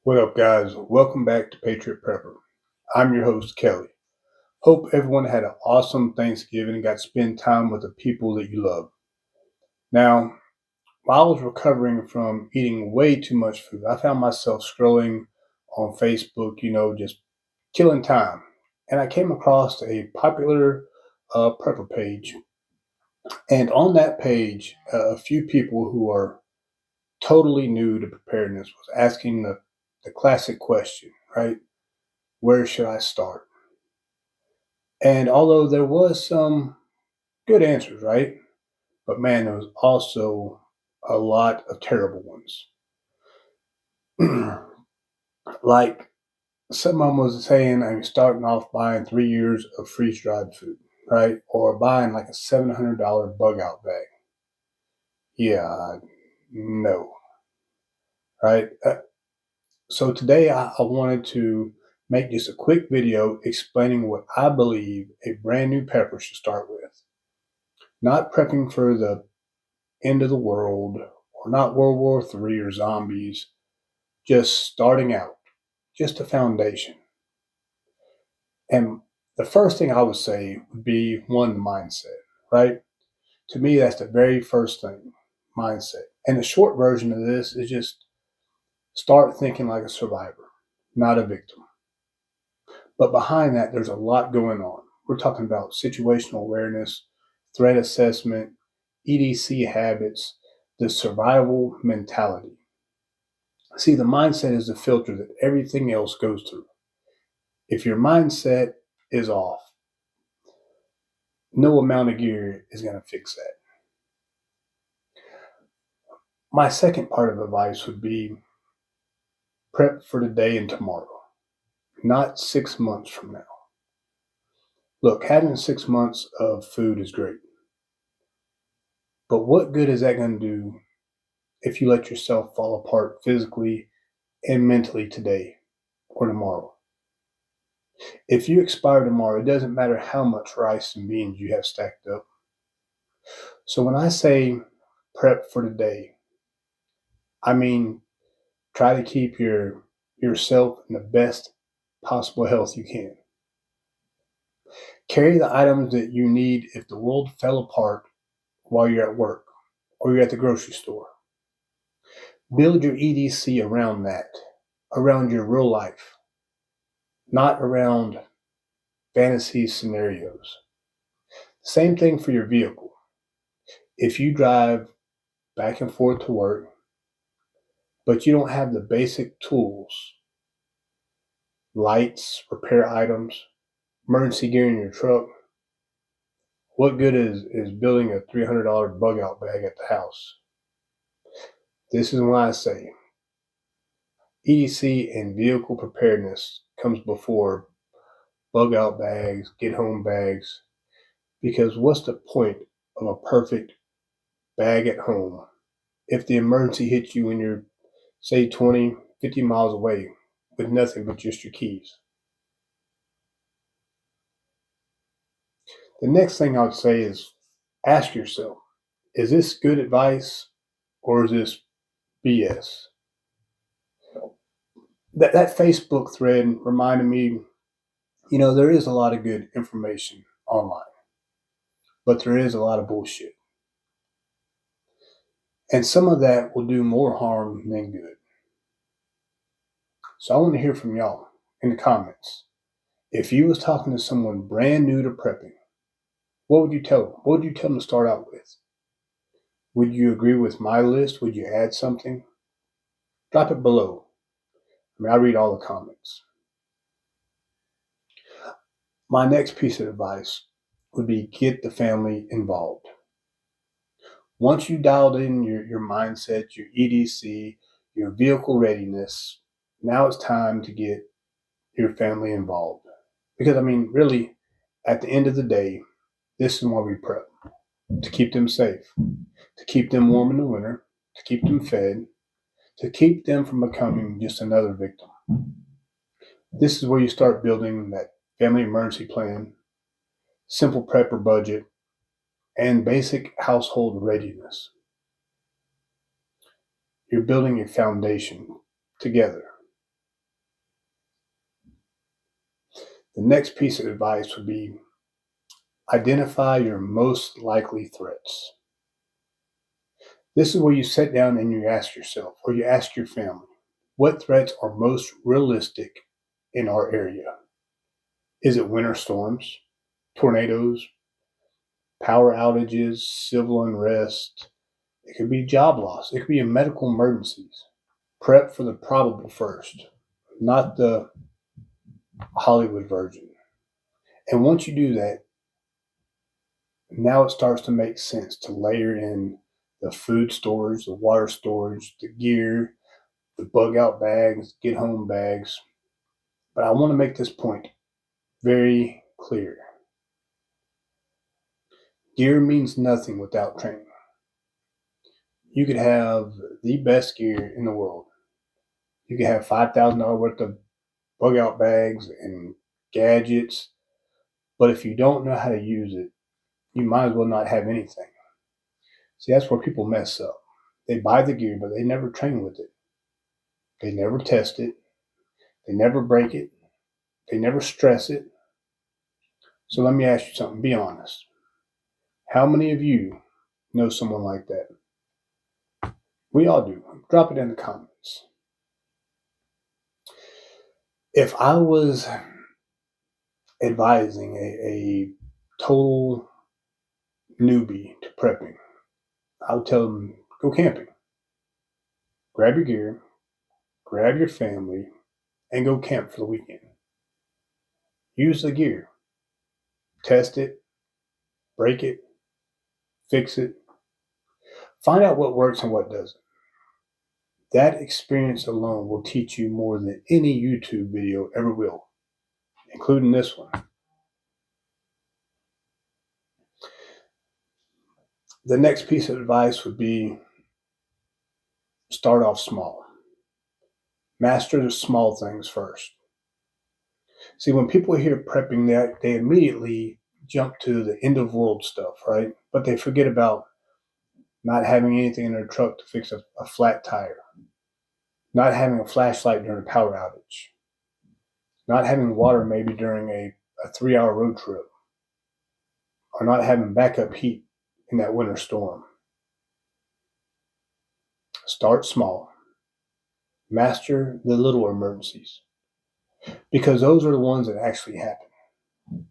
What up, guys? Welcome back to Patriot Prepper. I'm your host, Kelly. Hope everyone had an awesome Thanksgiving and got to spend time with the people that you love. Now, while I was recovering from eating way too much food, I found myself scrolling on Facebook, just killing time. And I came across a popular prepper page. And on that page, a few people who are totally new to preparedness was asking the classic question, right? Where should I start? And although there was some good answers, right? But man, there was also a lot of terrible ones. Like someone was saying, I'm starting off buying 3 years of freeze dried food, right? Or buying like a $700 bug out bag. Yeah, no, right? So today I wanted to make just a quick video explaining what I believe a brand new pepper should start with. Not prepping for the end of the world, or not World War III or zombies, just starting out, just a foundation. And the first thing I would say would be one, mindset, right? To me, that's the very first thing, mindset. And the short version of this is just start thinking like a survivor, not a victim. But behind that, there's a lot going on. We're talking about situational awareness, threat assessment, EDC habits, the survival mentality. See, the mindset is the filter that everything else goes through. If your mindset is off, no amount of gear is going to fix that. My second part of advice would be prep for today and tomorrow, not 6 months from now. Look, having 6 months of food is great. But what good is that going to do if you let yourself fall apart physically and mentally today or tomorrow? If you expire tomorrow, it doesn't matter how much rice and beans you have stacked up. So when I say prep for today, I mean try to keep yourself in the best possible health you can. Carry the items that you need if the world fell apart while you're at work or you're at the grocery store. Build your EDC around that, around your real life, not around fantasy scenarios. Same thing for your vehicle. If you drive back and forth to work, but you don't have the basic tools, lights, repair items, emergency gear in your truck, what good is building a $300 bug out bag at the house? This is why I say EDC and vehicle preparedness comes before bug out bags, get home bags, because what's the point of a perfect bag at home if the emergency hits you when you're, say, 20, 50 miles away with nothing but just your keys? The next thing I would say is ask yourself, is this good advice or is this BS? That Facebook thread reminded me, there is a lot of good information online, but there is a lot of bullshit. And some of that will do more harm than good. So I want to hear from y'all in the comments. If you was talking to someone brand new to prepping, what would you tell them? What would you tell them to start out with? Would you agree with my list? Would you add something? Drop it below. I read all the comments. My next piece of advice would be get the family involved. Once you dialed in your mindset, your EDC, your vehicle readiness, now it's time to get your family involved. Because, really, at the end of the day, this is why we prep. To keep them safe, to keep them warm in the winter, to keep them fed, to keep them from becoming just another victim. This is where you start building that family emergency plan, simple prepper budget, and basic household readiness. You're building a foundation together. The next piece of advice would be identify your most likely threats. This is where you sit down and you ask yourself, or you ask your family, what threats are most realistic in our area? Is it winter storms, tornadoes, power outages, civil unrest? It could be job loss. It could be medical emergencies. Prep for the probable first, not the Hollywood version. And once you do that, now it starts to make sense to layer in the food storage, the water storage, the gear, the bug out bags, get home bags. But I want to make this point very clear. Gear means nothing without training. You could have the best gear in the world. You could have $5,000 worth of bug out bags and gadgets, but if you don't know how to use it, you might as well not have anything. See, that's where people mess up. They buy the gear, but they never train with it. They never test it. They never break it. They never stress it. So let me ask you something. Be honest. How many of you know someone like that? We all do. Drop it in the comments. If I was advising a total newbie to prepping, I would tell them, go camping. Grab your gear, grab your family, and go camp for the weekend. Use the gear. Test it, break it, fix it. Find out what works and what doesn't. That experience alone will teach you more than any YouTube video ever will, including this one. The next piece of advice would be start off small. Master the small things first. See, when people hear prepping, they immediately jump to the end of world stuff, right? But they forget about not having anything in their truck to fix a flat tire, not having a flashlight during a power outage, not having water maybe during a 3-hour road trip, or not having backup heat in that winter storm. Start small. Master the little emergencies, because those are the ones that actually happen.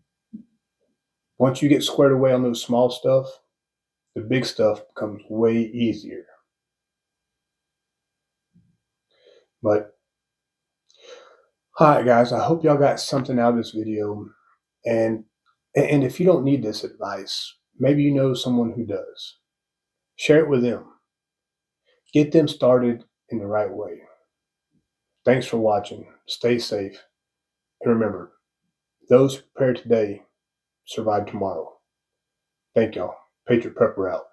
Once you get squared away on those small stuff, the big stuff becomes way easier. But all right, guys, I hope y'all got something out of this video. And if you don't need this advice, maybe you know someone who does. Share it with them. Get them started in the right way. Thanks for watching. Stay safe. And remember, those who prepare today survive tomorrow. Thank y'all. Patriot Prepper out.